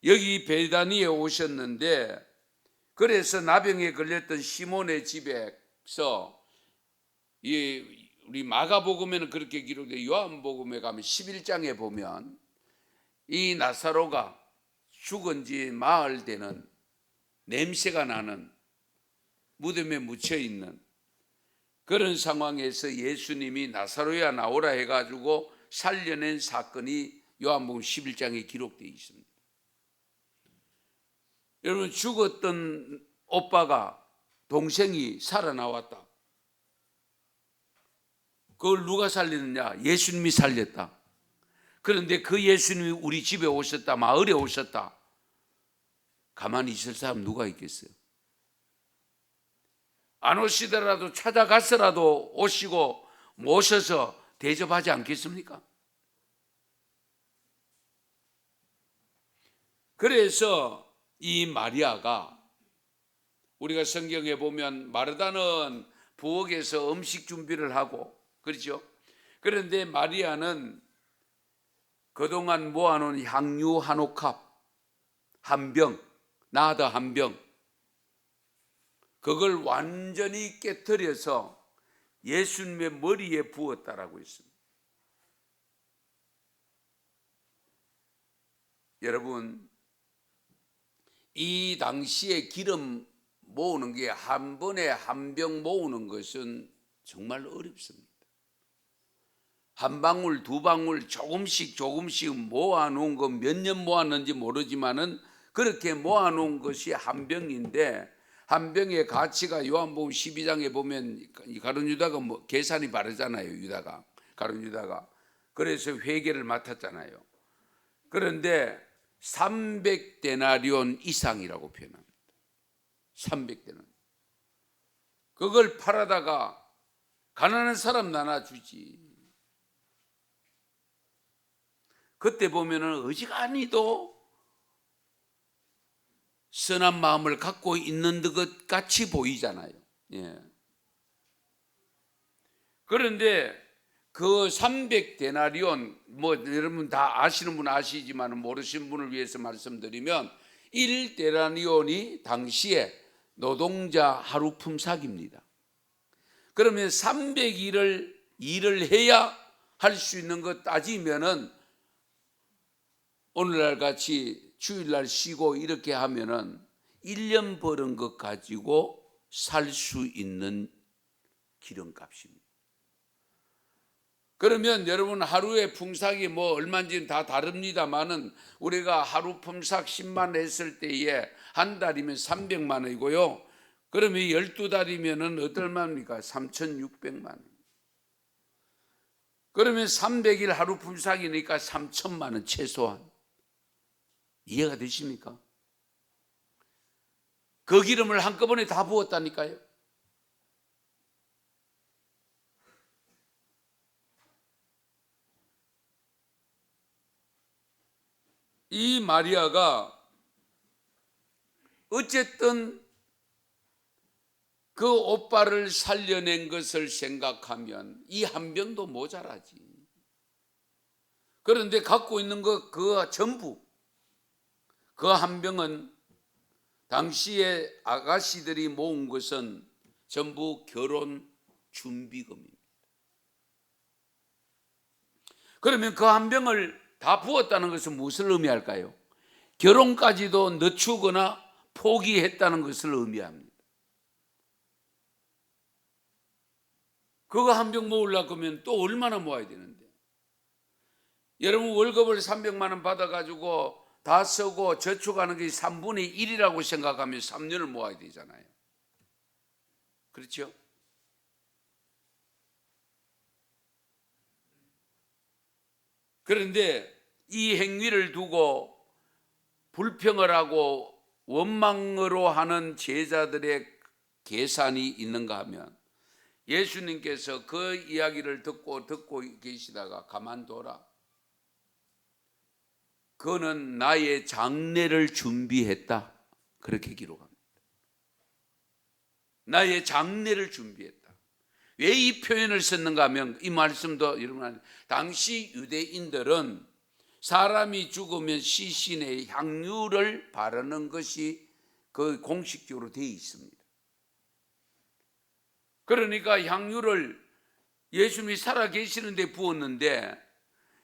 여기 베다니에 오셨는데, 그래서 나병에 걸렸던 시몬의 집에서 우리 마가복음에는 그렇게 기록돼, 요한복음에 가면 11장에 보면 이 나사로가 죽은 지 마흘 되는, 냄새가 나는, 무덤에 묻혀 있는 그런 상황에서 예수님이 나사로야 나오라 해가지고 살려낸 사건이 요한복음 11장에 기록되어 있습니다. 여러분, 죽었던 오빠가, 동생이 살아나왔다. 그걸 누가 살리느냐? 예수님이 살렸다. 그런데 그 예수님이 우리 집에 오셨다, 마을에 오셨다. 가만히 있을 사람 누가 있겠어요? 안 오시더라도 찾아가서라도 오시고 모셔서 대접하지 않겠습니까? 그래서 이 마리아가, 우리가 성경에 보면 마르다는 부엌에서 음식 준비를 하고, 그렇죠? 그런데 마리아는 그동안 모아놓은 향유 한 옥합, 한 병, 나다 한 병, 그걸 완전히 깨트려서 예수님의 머리에 부었다라고 했습니다. 여러분, 이 당시에 기름 모으는 게, 한 번에 한 병 모으는 것은 정말 어렵습니다. 한 방울 두 방울 조금씩 모아놓은 거, 몇 년 모았는지 모르지만은 그렇게 모아놓은 것이 한 병인데, 한 병의 가치가 요한복음 12장에 보면 가룟 유다가 계산이 바르잖아요. 유다가, 가룟 유다가. 그래서 회계를 맡았잖아요. 그런데 300데나리온 이상이라고 표현합니다. 300데나리온. 그걸 팔아다가 가난한 사람 나눠주지. 그때 보면은 어지간히도 선한 마음을 갖고 있는 것 같이 보이잖아요. 예. 그런데 그 300데나리온, 여러분 다 아시는 분은 아시지만 모르시는 분을 위해서 말씀드리면, 1데나리온이 당시에 노동자 하루 품삯입니다. 그러면 300일을 일을 해야 할 수 있는 것 따지면은, 오늘날 같이 주일날 쉬고 이렇게 하면은 1년 버는 것 가지고 살 수 있는 기름값입니다. 그러면 여러분, 하루의 품삯이 얼마인지는 다 다릅니다만은, 우리가 하루 품삯 10만 했을 때에 한 달이면 300만 원이고요. 그러면 12달이면은 얼마입니까? 3,600만 원. 그러면 300일 하루 품삯이니까 3천만 원 최소한. 이해가 되십니까? 그 기름을 한꺼번에 다 부었다니까요. 이 마리아가 어쨌든 그 오빠를 살려낸 것을 생각하면 이 한 병도 모자라지. 그런데 갖고 있는 것 그 전부, 그 한 병은 당시에 아가씨들이 모은 것은 전부 결혼 준비금입니다. 그러면 그 한 병을 다 부었다는 것은 무엇을 의미할까요? 결혼까지도 늦추거나 포기했다는 것을 의미합니다. 그거 한 병 모으려고 하면 또 얼마나 모아야 되는데. 여러분, 월급을 300만 원 받아가지고 다 쓰고 저축하는 게 3분의 1이라고 생각하면 3년을 모아야 되잖아요. 그렇죠? 그런데 이 행위를 두고 불평을 하고 원망으로 하는 제자들의 계산이 있는가 하면, 예수님께서 그 이야기를 듣고 계시다가 가만둬라. 그는 나의 장례를 준비했다. 그렇게 기록합니다. 나의 장례를 준비했다. 왜 이 표현을 썼는가 하면, 이 말씀도 여러분, 당시 유대인들은 사람이 죽으면 시신에 향유를 바르는 것이 그 공식적으로 되어 있습니다. 그러니까 향유를 예수님이 살아 계시는데 부었는데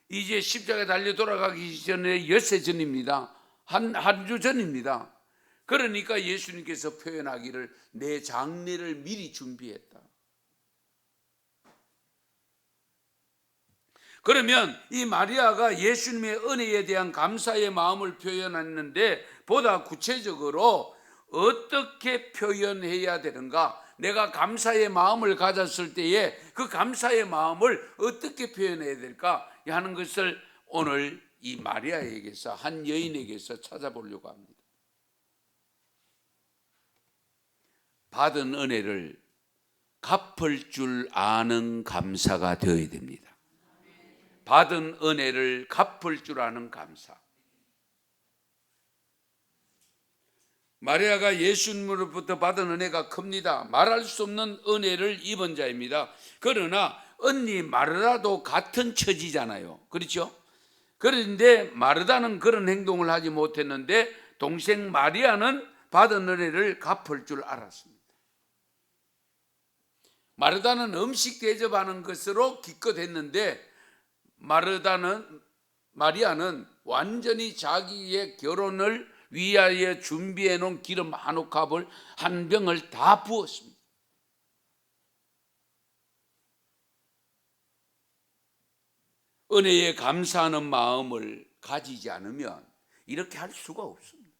이제 십자가에 달려 돌아가기 전에 엿새 전입니다. 한 주 전입니다. 그러니까 예수님께서 표현하기를 내 장례를 미리 준비했다. 그러면 이 마리아가 예수님의 은혜에 대한 감사의 마음을 표현했는데 보다 구체적으로 어떻게 표현해야 되는가? 내가 감사의 마음을 가졌을 때에 그 감사의 마음을 어떻게 표현해야 될까 하는 것을 오늘 이 마리아에게서, 한 여인에게서 찾아보려고 합니다. 받은 은혜를 갚을 줄 아는 감사가 되어야 됩니다. 받은 은혜를 갚을 줄 아는 감사. 마리아가 예수님으로부터 받은 은혜가 큽니다. 말할 수 없는 은혜를 입은 자입니다. 그러나 언니 마르다도 같은 처지잖아요. 그렇죠? 그런데 마르다는 그런 행동을 하지 못했는데 동생 마리아는 받은 은혜를 갚을 줄 알았습니다. 마르다는 음식 대접하는 것으로 기껏 했는데 마리아는 완전히 자기의 결혼을 위하여 준비해 놓은 기름 한 옥합을 한 병을 다 부었습니다. 은혜에 감사하는 마음을 가지지 않으면 이렇게 할 수가 없습니다.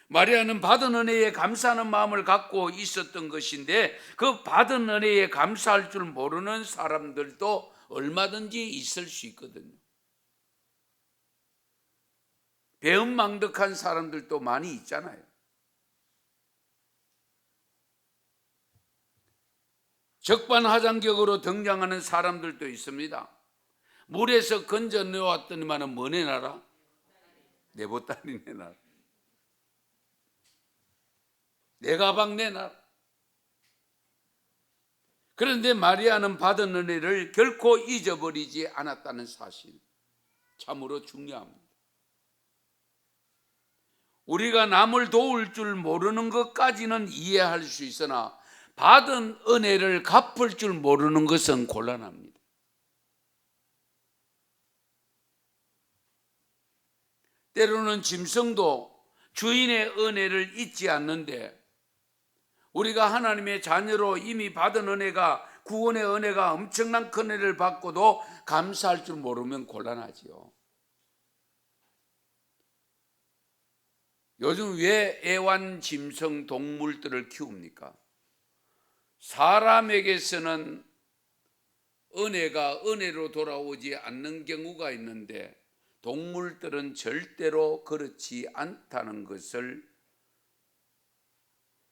마리아는 받은 은혜에 감사하는 마음을 갖고 있었던 것인데 그 받은 은혜에 감사할 줄 모르는 사람들도 얼마든지 있을 수 있거든요. 배은망덕한 사람들도 많이 있잖아요. 적반하장격으로 등장하는 사람들도 있습니다. 물에서 건져 내왔더니만은 뭐 내놔라? 내 보따리 내놔라. 내 가방 내놔라. 그런데 마리아는 받은 은혜를 결코 잊어버리지 않았다는 사실, 참으로 중요합니다. 우리가 남을 도울 줄 모르는 것까지는 이해할 수 있으나 받은 은혜를 갚을 줄 모르는 것은 곤란합니다. 때로는 짐승도 주인의 은혜를 잊지 않는데 우리가 하나님의 자녀로 이미 받은 은혜가, 구원의 은혜가 엄청난 큰 은혜를 받고도 감사할 줄 모르면 곤란하지요. 요즘 왜 애완짐승 동물들을 키웁니까? 사람에게서는 은혜가 은혜로 돌아오지 않는 경우가 있는데 동물들은 절대로 그렇지 않다는 것을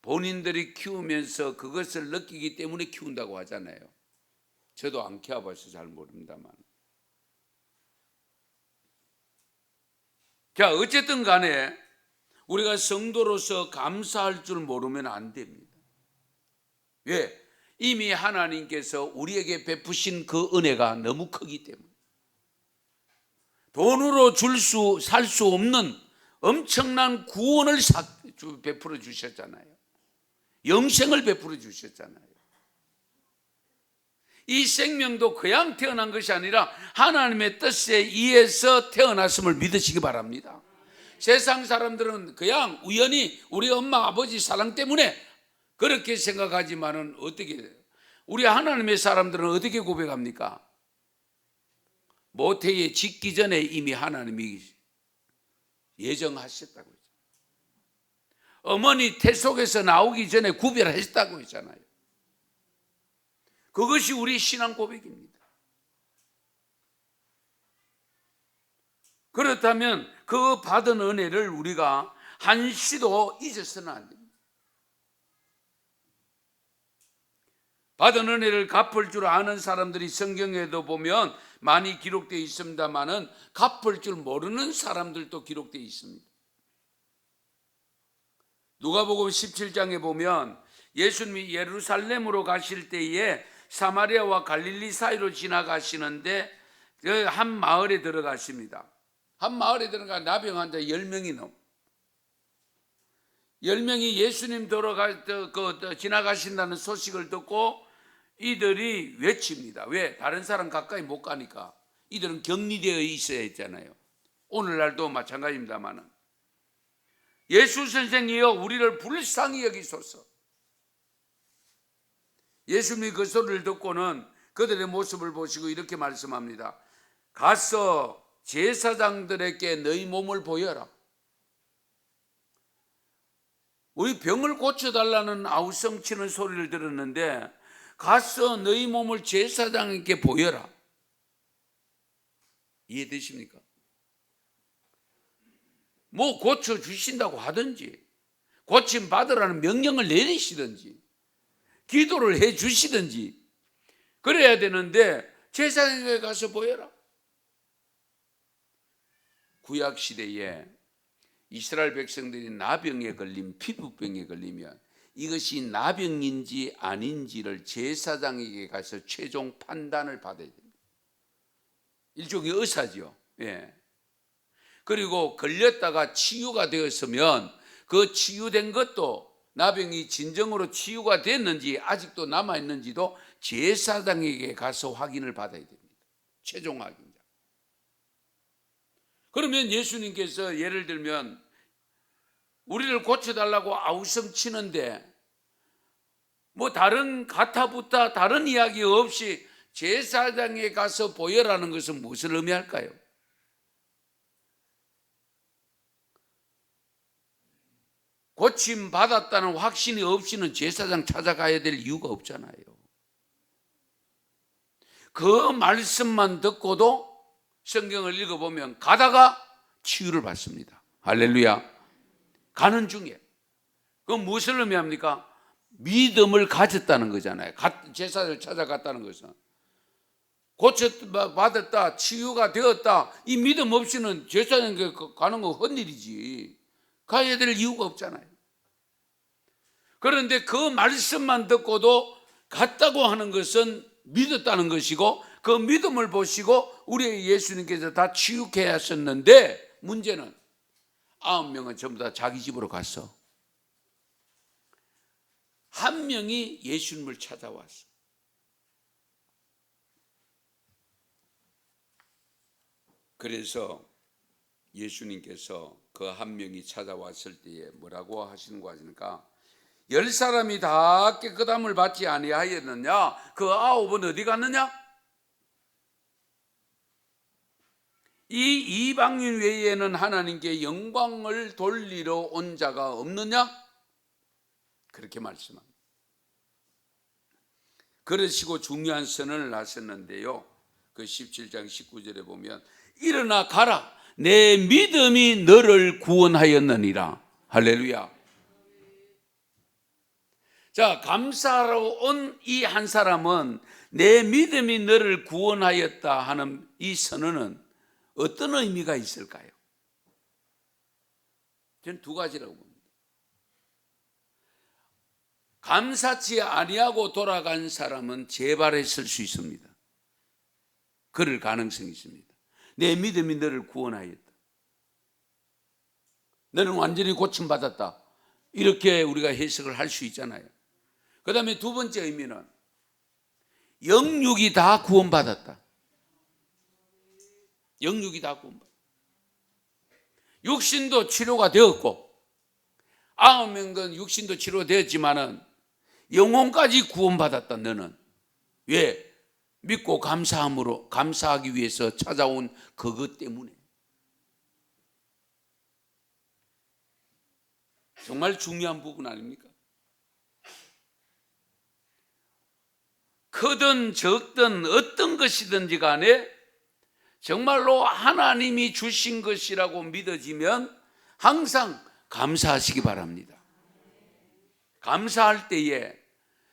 본인들이 키우면서 그것을 느끼기 때문에 키운다고 하잖아요. 저도 안 키워봐서 잘 모릅니다만. 자, 어쨌든 간에 우리가 성도로서 감사할 줄 모르면 안 됩니다. 왜? 이미 하나님께서 우리에게 베푸신 그 은혜가 너무 크기 때문에. 돈으로 살 수 없는 엄청난 구원을 베풀어 주셨잖아요. 영생을 베풀어 주셨잖아요. 이 생명도 그냥 태어난 것이 아니라 하나님의 뜻에 의해서 태어났음을 믿으시기 바랍니다. 세상 사람들은 그냥 우연히 우리 엄마 아버지 사랑 때문에 그렇게 생각하지만은 어떻게 돼요? 우리 하나님의 사람들은 어떻게 고백합니까? 모태에 짓기 전에 이미 하나님이 예정하셨다고 했죠. 어머니 태 속에서 나오기 전에 구별하셨다고 했잖아요. 그것이 우리 신앙 고백입니다. 그렇다면 그 받은 은혜를 우리가 한시도 잊어서는 안 됩니다. 받은 은혜를 갚을 줄 아는 사람들이 성경에도 보면 많이 기록되어 있습니다만은 갚을 줄 모르는 사람들도 기록되어 있습니다. 누가복음 17장에 보면 예수님이 예루살렘으로 가실 때에 사마리아와 갈릴리 사이로 지나가시는데 한 마을에 들어가십니다. 한 마을에 들어가 나병 환자 10명이 넘어. 10명이 예수님 지나가신다는 소식을 듣고 이들이 외칩니다. 왜? 다른 사람 가까이 못 가니까. 이들은 격리되어 있어야 했잖아요. 오늘날도 마찬가지입니다만, 예수 선생이여 우리를 불쌍히 여기소서. 예수님이 그 소리를 듣고는 그들의 모습을 보시고 이렇게 말씀합니다. 가서 제사장들에게 너희 몸을 보여라. 우리 병을 고쳐달라는 아우성치는 소리를 들었는데 가서 너희 몸을 제사장에게 보여라. 이해되십니까? 뭐 고쳐주신다고 하든지 고침 받으라는 명령을 내리시든지 기도를 해 주시든지 그래야 되는데 제사장에게 가서 보여라. 구약시대에 이스라엘 백성들이 나병에 걸린 피부병에 걸리면 이것이 나병인지 아닌지를 제사장에게 가서 최종 판단을 받아야 됩니다. 일종의 의사죠. 예. 그리고 걸렸다가 치유가 되었으면 그 치유된 것도 나병이 진정으로 치유가 됐는지 아직도 남아있는지도 제사장에게 가서 확인을 받아야 됩니다. 최종 확인자. 그러면 예수님께서 예를 들면 우리를 고쳐달라고 아우성치는데 뭐 다른 가타부타 다른 이야기 없이 제사장에 가서 보여라는 것은 무엇을 의미할까요? 고침 받았다는 확신이 없이는 제사장 찾아가야 될 이유가 없잖아요. 그 말씀만 듣고도 성경을 읽어보면 가다가 치유를 받습니다. 할렐루야. 가는 중에. 그건 무엇을 의미합니까? 믿음을 가졌다는 거잖아요. 제사장을 찾아갔다는 것은. 고쳐받았다, 치유가 되었다, 이 믿음 없이는 제사장에게 가는 건 헛일이지. 가야 될 이유가 없잖아요. 그런데 그 말씀만 듣고도 갔다고 하는 것은 믿었다는 것이고 그 믿음을 보시고 우리 예수님께서 다 치유케 하셨는데 문제는 9명은 전부 다 자기 집으로 갔어. 한 명이 예수님을 찾아왔어. 그래서 예수님께서 그 한 명이 찾아왔을 때에 뭐라고 하시는 거 아십니까? 10사람이 다 깨끗함을 받지 아니하였느냐? 그 9은 어디 갔느냐? 이 이방인 외에는 하나님께 영광을 돌리러 온 자가 없느냐? 그렇게 말씀합니다. 그러시고 중요한 선언을 하셨는데요. 그 17장 19절에 보면 일어나 가라. 내 믿음이 너를 구원하였느니라. 할렐루야. 자, 감사하러 온 이 한 사람은 내 믿음이 너를 구원하였다 하는 이 선언은 어떤 의미가 있을까요? 저는 두 가지라고 봅니다. 감사치 아니하고 돌아간 사람은 재발했을 수 있습니다. 그럴 가능성이 있습니다. 내 믿음이 너를 구원하였다. 너는 완전히 고침받았다. 이렇게 우리가 해석을 할 수 있잖아요. 그 다음에 두 번째 의미는 영육이 다 구원받았다. 영육이 다 구원받았다. 육신도 치료가 되었고 9명은 육신도 치료되었지만은 영혼까지 구원받았다. 너는 왜? 믿고 감사하기 위해서 찾아온 그것 때문에. 정말 중요한 부분 아닙니까? 크든 적든 어떤 것이든지 간에 정말로 하나님이 주신 것이라고 믿어지면 항상 감사하시기 바랍니다. 감사할 때에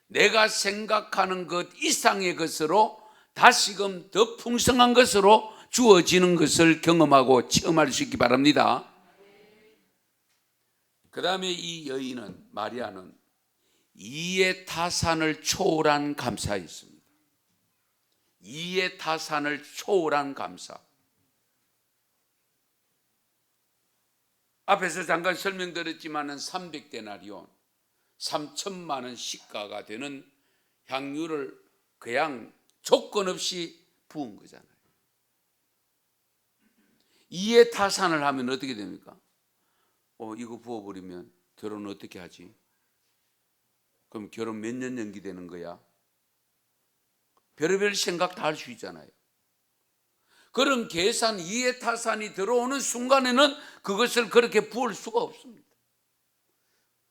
내가 생각하는 것 이상의 것으로 다시금 더 풍성한 것으로 주어지는 것을 경험하고 체험할 수 있기 바랍니다. 그 다음에 이 여인은, 마리아는 이해 타산을 초월한 감사였습니다. 이해타산을 초월한 감사. 앞에서 잠깐 설명드렸지만은 300데나리온 3천만 원 시가가 되는 향유를 그냥 조건 없이 부은 거잖아요. 이해타산을 하면 어떻게 됩니까? 이거 부어버리면 결혼 어떻게 하지? 그럼 결혼 몇 년 연기되는 거야? 별의별 생각 다 할 수 있잖아요. 그런 계산, 이해타산이 들어오는 순간에는 그것을 그렇게 부을 수가 없습니다.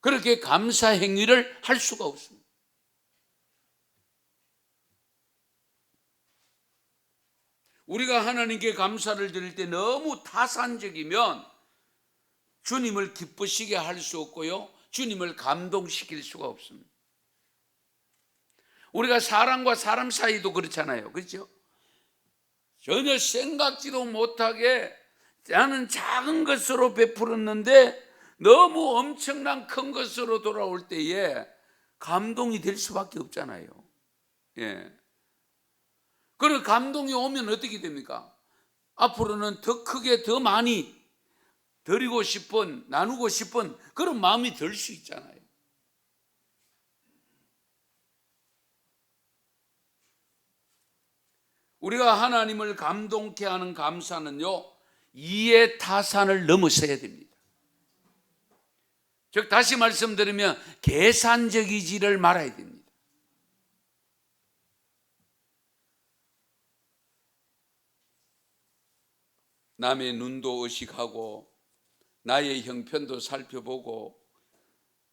그렇게 감사 행위를 할 수가 없습니다. 우리가 하나님께 감사를 드릴 때 너무 타산적이면 주님을 기쁘시게 할 수 없고요, 주님을 감동시킬 수가 없습니다. 우리가 사람과 사람 사이도 그렇잖아요. 그렇죠? 전혀 생각지도 못하게 나는 작은 것으로 베풀었는데 너무 엄청난 큰 것으로 돌아올 때에 감동이 될 수밖에 없잖아요. 예. 그런 감동이 오면 어떻게 됩니까? 앞으로는 더 크게 더 많이 드리고 싶은, 나누고 싶은 그런 마음이 들 수 있잖아요. 우리가 하나님을 감동케 하는 감사는요, 이해타산을 넘어서야 됩니다. 즉 다시 말씀드리면 계산적이지를 말아야 됩니다. 남의 눈도 의식하고 나의 형편도 살펴보고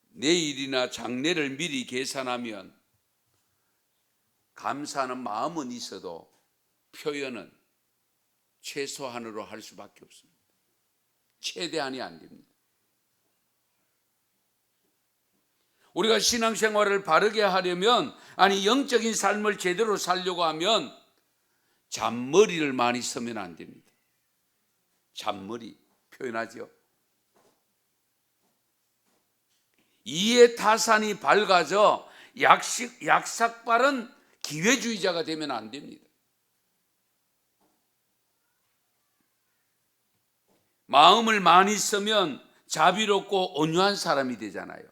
내일이나 장래를 미리 계산하면 감사하는 마음은 있어도 표현은 최소한으로 할 수밖에 없습니다. 최대한이 안 됩니다. 우리가 신앙생활을 바르게 하려면, 영적인 삶을 제대로 살려고 하면 잔머리를 많이 쓰면 안 됩니다. 잔머리 표현하죠. 이해타산이 밝아져 약삭빠른 기회주의자가 되면 안 됩니다. 마음을 많이 쓰면 자비롭고 온유한 사람이 되잖아요.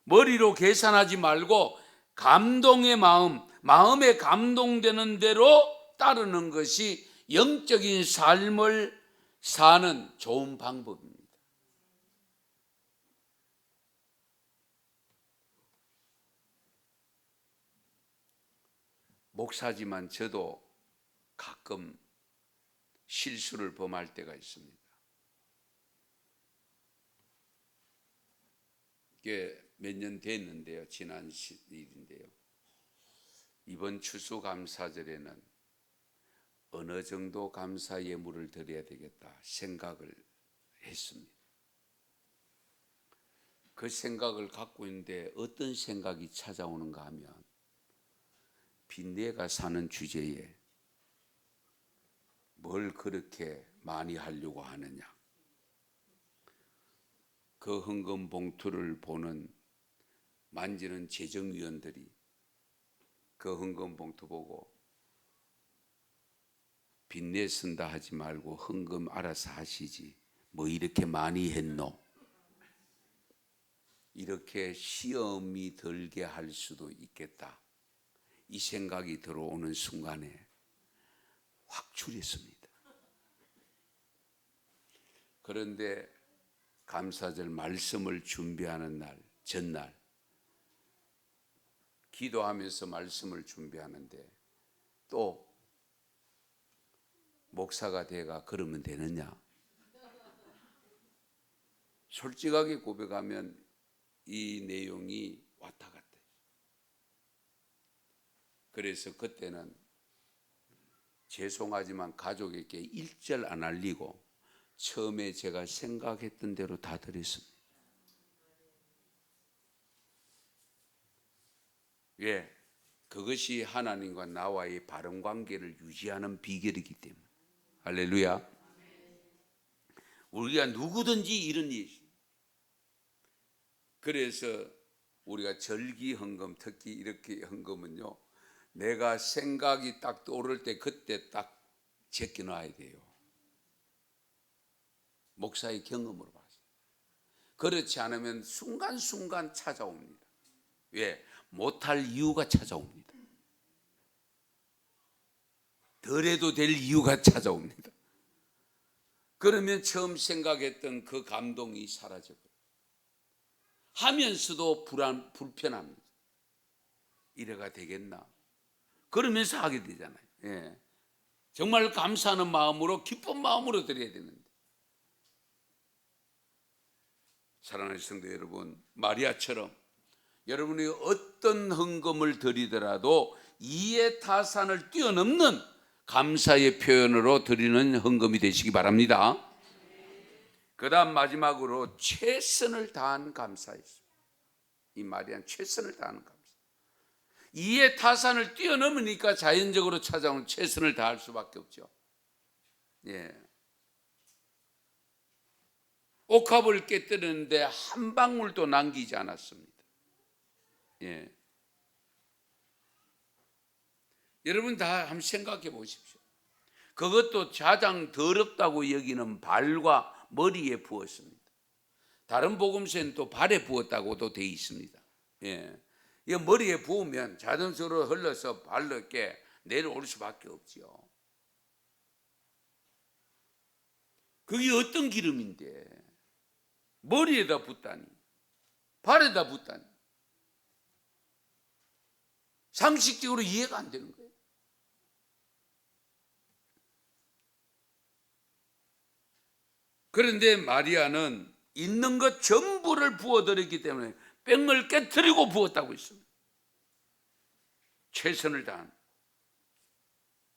머리로 계산하지 말고 감동의 마음에 감동되는 대로 따르는 것이 영적인 삶을 사는 좋은 방법입니다. 목사지만 저도 가끔 실수를 범할 때가 있습니다. 이게 몇 년 됐는데요. 지난 일인데요. 이번 추수감사절에는 어느 정도 감사 예물을 드려야 되겠다 생각을 했습니다. 그 생각을 갖고 있는데 어떤 생각이 찾아오는가 하면, 빈내가 사는 주제에 뭘 그렇게 많이 하려고 하느냐. 그 헌금 봉투를 보는, 만지는 재정위원들이 그 헌금 봉투 보고 빈내 쓴다 하지 말고 헌금 알아서 하시지 뭐 이렇게 많이 했노, 이렇게 시험이 들게 할 수도 있겠다, 이 생각이 들어오는 순간에 확 줄였습니다. 그런데 감사절 말씀을 준비하는 날, 전날 기도하면서 말씀을 준비하는데 또 목사가 돼가 그러면 되느냐? 솔직하게 고백하면 이 내용이 왔다 갔다. 그래서 그때는 죄송하지만 가족에게 일절 안 알리고 처음에 제가 생각했던 대로 다 드렸습니다. 예, 그것이 하나님과 나와의 바른 관계를 유지하는 비결이기 때문에. 할렐루야. 우리가 누구든지 이런 일. 그래서 우리가 절기 헌금, 특히 이렇게 헌금은요, 내가 생각이 딱 떠오를 때 그때 딱 제껴놔야 돼요. 목사의 경험으로 봐서. 그렇지 않으면 순간순간 찾아옵니다. 왜? 못할 이유가 찾아옵니다. 덜해도 될 이유가 찾아옵니다. 그러면 처음 생각했던 그 감동이 사라져버려요. 하면서도 불편합니다. 이래가 되겠나? 그러면서 하게 되잖아요. 예. 정말 감사하는 마음으로, 기쁜 마음으로 드려야 되는데. 사랑하는 성도 여러분, 마리아처럼 여러분이 어떤 헌금을 드리더라도 이해타산을 뛰어넘는 감사의 표현으로 드리는 헌금이 되시기 바랍니다. 그 다음 마지막으로 최선을 다한 감사였어요. 이 마리아는 최선을 다하는 감사. 이해타산을 뛰어넘으니까 자연적으로 찾아오는 최선을 다할 수밖에 없죠. 예. 옥합을 깨뜨리는데 한 방울도 남기지 않았습니다. 예. 여러분 다 한번 생각해 보십시오. 그것도 가장 더럽다고 여기는 발과 머리에 부었습니다. 다른 복음서에는 또 발에 부었다고도 되어 있습니다. 예. 이 머리에 부으면 자동적으로 흘러서 발로 이렇게 내려올 수밖에 없죠. 그게 어떤 기름인데 머리에다 붓다니, 발에다 붓다니, 상식적으로 이해가 안 되는 거예요. 그런데 마리아는 있는 것 전부를 부어드렸기 때문에 뺑을 깨트리고 부었다고 있습니다. 최선을 다한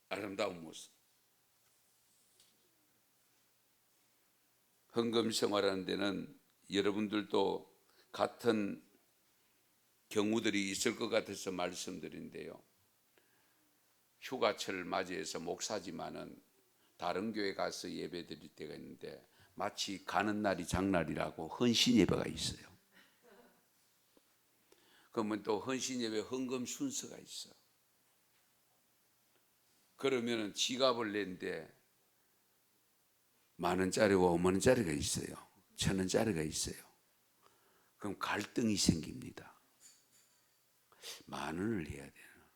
아름다운 모습. 헌금 생활하는 데는 여러분들도 같은 경우들이 있을 것 같아서 말씀드린데요. 휴가철을 맞이해서 목사지만은 다른 교회 가서 예배 드릴 때가 있는데 마치 가는 날이 장날이라고 헌신 예배가 있어요. 그러면 또 헌신 예배 헌금 순서가 있어. 그러면은 지갑을 낸데 10,000원짜리와 50,000원짜리가 있어요. 1,000원짜리가 있어요. 그럼 갈등이 생깁니다. 10,000원을 해야 되나?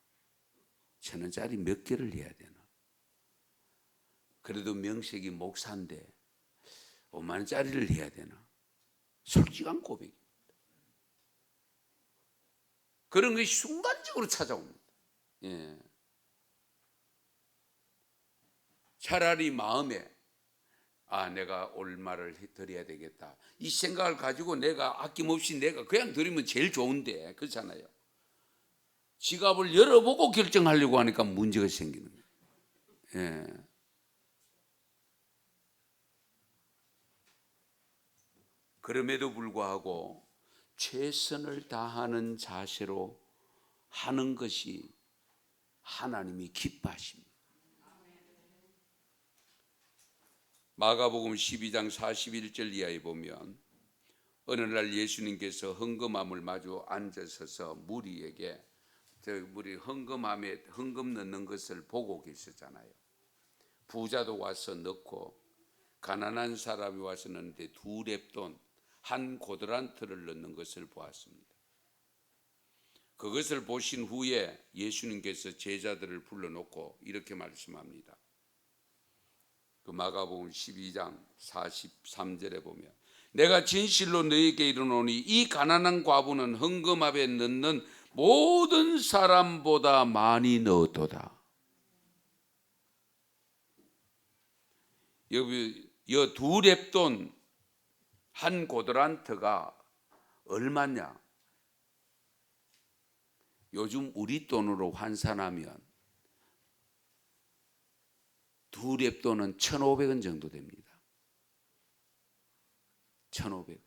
1,000원짜리 몇 개를 해야 되나? 그래도 명색이 목사인데 50,000원짜리를 해야 되나? 솔직한 고백입니다. 그런 것이 순간적으로 찾아옵니다. 예. 차라리 마음에 내가 얼마를 드려야 되겠다 이 생각을 가지고 내가 아낌없이 내가 그냥 드리면 제일 좋은데 그렇잖아요. 지갑을 열어보고 결정하려고 하니까 문제가 생기는 거예요. 예. 그럼에도 불구하고 최선을 다하는 자세로 하는 것이 하나님이 기뻐하십니다. 마가복음 12장 41절 이하에 보면 어느 날 예수님께서 헌금함을 마주 앉으셔서 무리에게 무리 헌금함에 헌금 넣는 것을 보고 계셨잖아요. 부자도 와서 넣고 가난한 사람이 와서 넣는데 2렙돈 한 고드란트를 넣는 것을 보았습니다. 그것을 보신 후에 예수님께서 제자들을 불러놓고 이렇게 말씀합니다. 그 마가복음 12장 43절에 보면 내가 진실로 너희에게 이르노니 이 가난한 과부는 헌금함에 넣는 모든 사람보다 많이 넣었도다. 여기 2렙돈 한 고드란트가 얼마냐? 요즘 우리 돈으로 환산하면 2렙돈은 1,500원 정도 됩니다. 1,500원.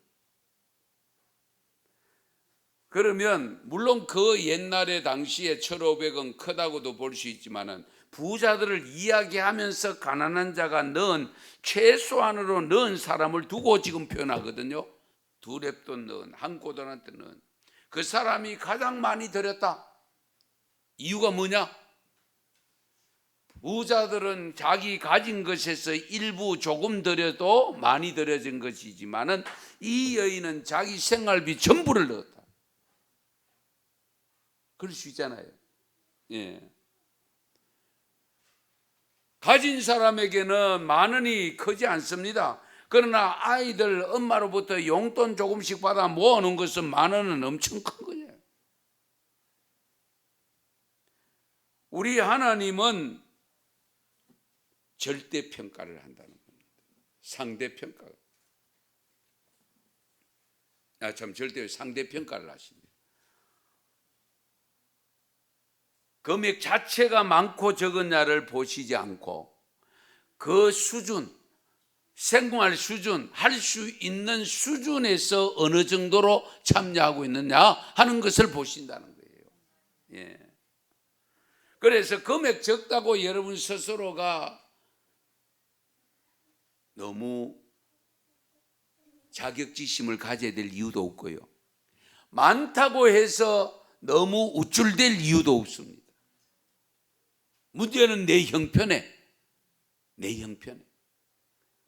그러면 물론 그 옛날에 당시에 1,500원 크다고도 볼 수 있지만은 부자들을 이야기하면서 가난한 자가 넣은 최소한으로 넣은 사람을 두고 지금 표현하거든요. 2렙돈 넣은 한 고드란트 넣은 그 사람이 가장 많이 드렸다. 이유가 뭐냐? 부자들은 자기 가진 것에서 일부 조금 들여도 많이 들여진 것이지만은 이 여인은 자기 생활비 전부를 넣었다. 그럴 수 있잖아요. 예. 가진 사람에게는 만 원이 크지 않습니다. 그러나 아이들 엄마로부터 용돈 조금씩 받아 모아놓은 것은 만 원은 엄청 큰 거예요. 우리 하나님은 절대평가를 한다는 겁니다. 상대평가. 상대평가를 하십니다. 금액 자체가 많고 적은냐를 보시지 않고 그 수준, 생활 수준, 할 수 있는 수준에서 어느 정도로 참여하고 있느냐 하는 것을 보신다는 거예요. 예. 그래서 금액 적다고 여러분 스스로가 너무 자격지심을 가져야 될 이유도 없고요. 많다고 해서 너무 우쭐댈 이유도 없습니다. 문제는 내 형편에,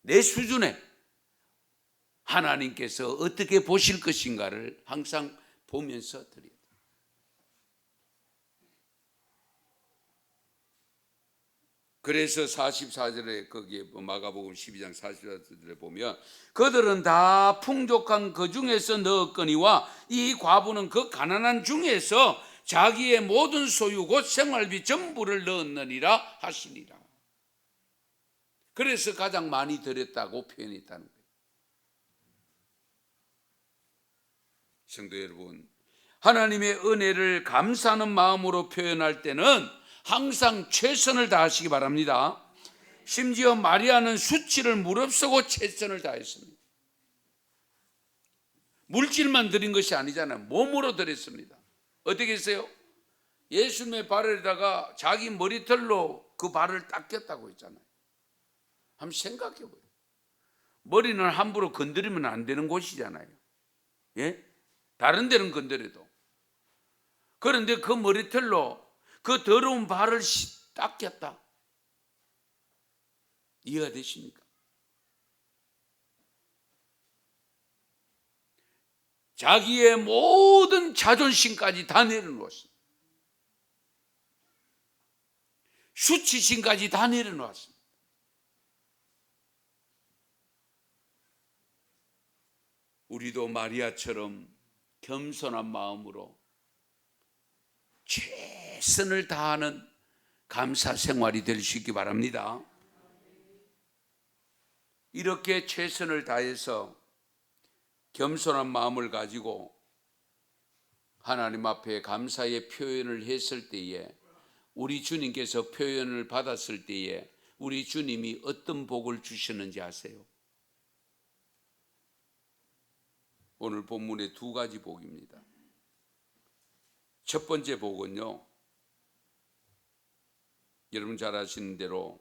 내 수준에 하나님께서 어떻게 보실 것인가를 항상 보면서 드려요. 그래서 44절에 거기에 마가복음 12장 44절에 보면 그들은 다 풍족한 그 중에서 넣었거니와 이 과부는 그 가난한 중에서 자기의 모든 소유 곧 생활비 전부를 넣었느니라 하시니라. 그래서 가장 많이 드렸다고 표현했다는 거예요. 성도 여러분, 하나님의 은혜를 감사하는 마음으로 표현할 때는 항상 최선을 다하시기 바랍니다. 심지어 마리아는 수치를 무릅쓰고 최선을 다했습니다. 물질만 드린 것이 아니잖아요. 몸으로 드렸습니다. 어떻게 했어요? 예수님의 발에다가 자기 머리털로 그 발을 닦였다고 했잖아요. 한번 생각해 보세요. 머리는 함부로 건드리면 안 되는 곳이잖아요. 예? 다른 데는 건드려도. 그런데 그 머리털로 그 더러운 발을 닦였다. 이해가 되십니까? 자기의 모든 자존심까지 다 내려놓았습니다. 수치심까지 다 내려놓았습니다. 우리도 마리아처럼 겸손한 마음으로 최선을 다하는 감사 생활이 될 수 있기 바랍니다. 이렇게 최선을 다해서 겸손한 마음을 가지고 하나님 앞에 감사의 표현을 했을 때에 우리 주님께서 표현을 받았을 때에 우리 주님이 어떤 복을 주시는지 아세요? 오늘 본문의 두 가지 복입니다. 첫 번째 복은요, 여러분 잘 아시는 대로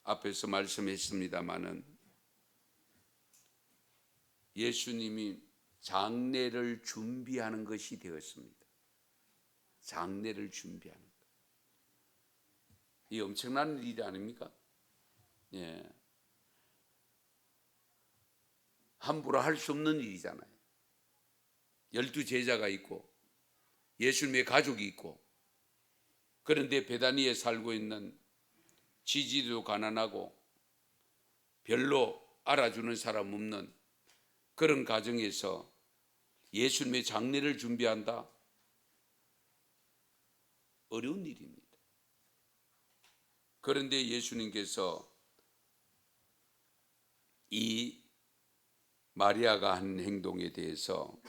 앞에서 말씀했습니다마는 예수님이 장례를 준비하는 것이 되었습니다. 장례를 준비하는 것. 이 엄청난 일이 아닙니까? 예. 함부로 할 수 없는 일이잖아요. 12제자가 있고 예수님의 가족이 있고 그런데 베다니에 살고 있는 지지도 가난하고 별로 알아주는 사람 없는 그런 가정에서 예수님의 장례를 준비한다? 어려운 일입니다. 그런데 예수님께서 이 마리아가 한 행동에 대해서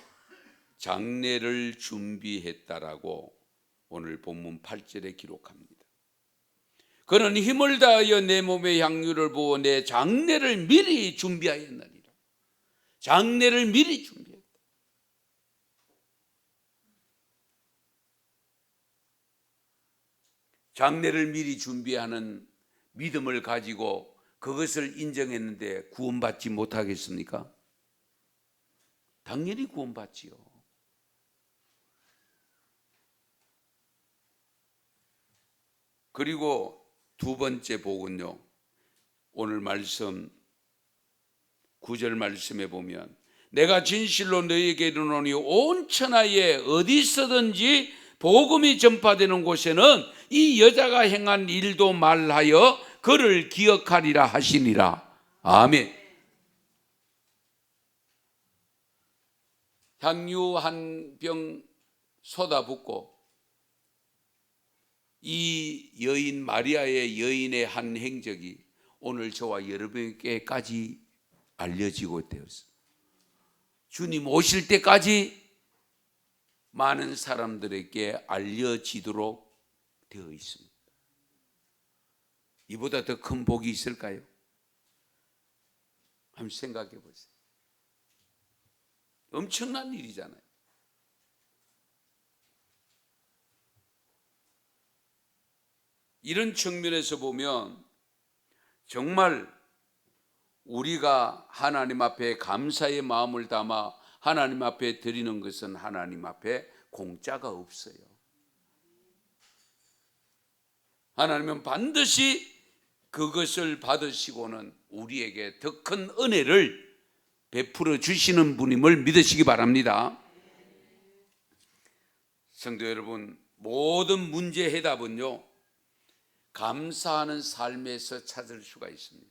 장례를 준비했다라고 오늘 본문 8절에 기록합니다. 그는 힘을 다하여 내 몸의 향유를 부어 내 장례를 미리 준비하였느니라. 장례를 미리 준비했다. 장례를 미리 준비하는 믿음을 가지고 그것을 인정했는데 구원받지 못하겠습니까? 당연히 구원받지요. 그리고 두 번째 복은요, 오늘 말씀 9절 말씀에 보면 내가 진실로 너희에게 이르노니 온 천하에 어디서든지 복음이 전파되는 곳에는 이 여자가 행한 일도 말하여 그를 기억하리라 하시니라. 아멘. 향유 한 병 쏟아붓고 이 여인 마리아의 여인의 한 행적이 오늘 저와 여러분에게까지 알려지고 되었습니다. 주님 오실 때까지 많은 사람들에게 알려지도록 되어 있습니다. 이보다 더 큰 복이 있을까요? 한번 생각해 보세요. 엄청난 일이잖아요. 이런 측면에서 보면 정말 우리가 하나님 앞에 감사의 마음을 담아 하나님 앞에 드리는 것은 하나님 앞에 공짜가 없어요. 하나님은 반드시 그것을 받으시고는 우리에게 더 큰 은혜를 베풀어 주시는 분임을 믿으시기 바랍니다. 성도 여러분, 모든 문제 해답은요, 감사하는 삶에서 찾을 수가 있습니다.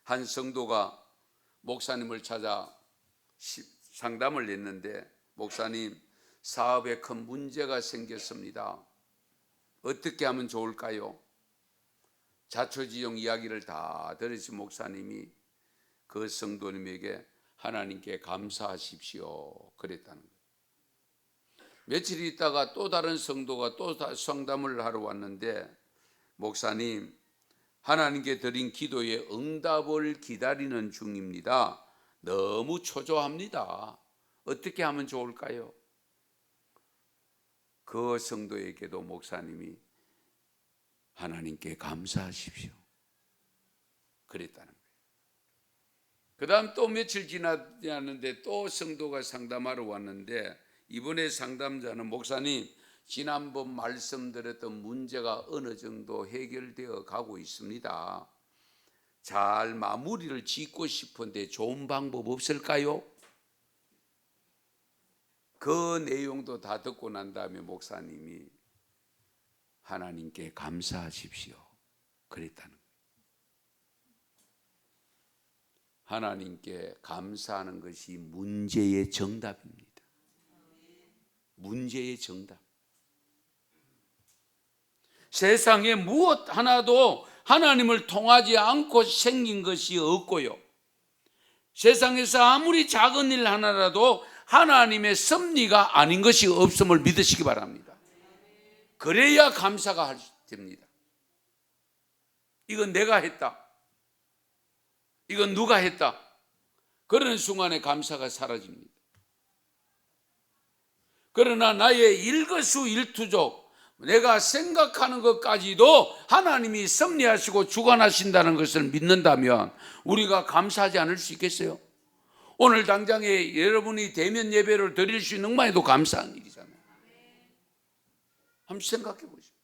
한 성도가 목사님을 찾아 상담을 했는데, 목사님, 사업에 큰 문제가 생겼습니다. 어떻게 하면 좋을까요? 자초지종 이야기를 다 들으신 목사님이 그 성도님에게 하나님께 감사하십시오 그랬다는 거예요. 며칠 있다가 또 다른 성도가 또 상담을 하러 왔는데, 목사님, 하나님께 드린 기도의 응답을 기다리는 중입니다. 너무 초조합니다. 어떻게 하면 좋을까요? 그 성도에게도 목사님이 하나님께 감사하십시오 그랬다는 거예요. 그 다음 또 며칠 지나지 않는데 또 성도가 상담하러 왔는데, 이번에 상담자는 목사님, 지난번 말씀드렸던 문제가 어느 정도 해결되어 가고 있습니다. 잘 마무리를 짓고 싶은데 좋은 방법 없을까요? 그 내용도 다 듣고 난 다음에 목사님이 하나님께 감사하십시오 그랬다는 거예요. 하나님께 감사하는 것이 문제의 정답입니다. 문제의 정답. 세상에 무엇 하나도 하나님을 통하지 않고 생긴 것이 없고요, 세상에서 아무리 작은 일 하나라도 하나님의 섭리가 아닌 것이 없음을 믿으시기 바랍니다. 그래야 감사가 됩니다. 이건 내가 했다, 이건 누가 했다, 그러는 순간에 감사가 사라집니다. 그러나 나의 일거수일투족, 내가 생각하는 것까지도 하나님이 섭리하시고 주관하신다는 것을 믿는다면 우리가 감사하지 않을 수 있겠어요? 오늘 당장에 여러분이 대면 예배를 드릴 수 있는 것만 해도 감사한 일이잖아요. 한번 생각해 보시죠.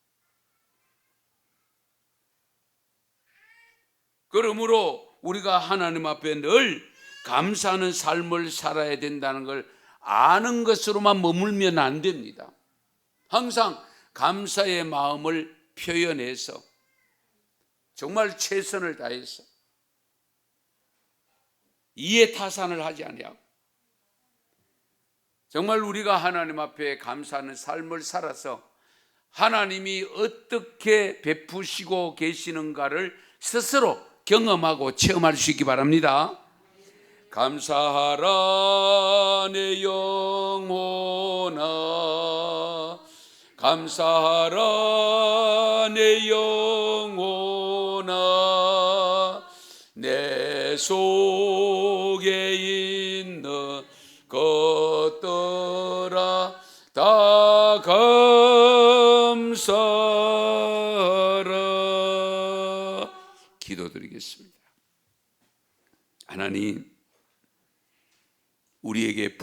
그러므로 우리가 하나님 앞에 늘 감사하는 삶을 살아야 된다는 걸 아는 것으로만 머물면 안 됩니다. 항상 감사의 마음을 표현해서 정말 최선을 다해서 이해타산을 하지 아니하고 정말 우리가 하나님 앞에 감사하는 삶을 살아서 하나님이 어떻게 베푸시고 계시는가를 스스로 경험하고 체험할 수 있기 바랍니다. 감사하라 내 영혼아, 감사하라 내 영혼아, 내 속에 있는 것들아 다 감사하라. 기도드리겠습니다. 하나님, 우리에게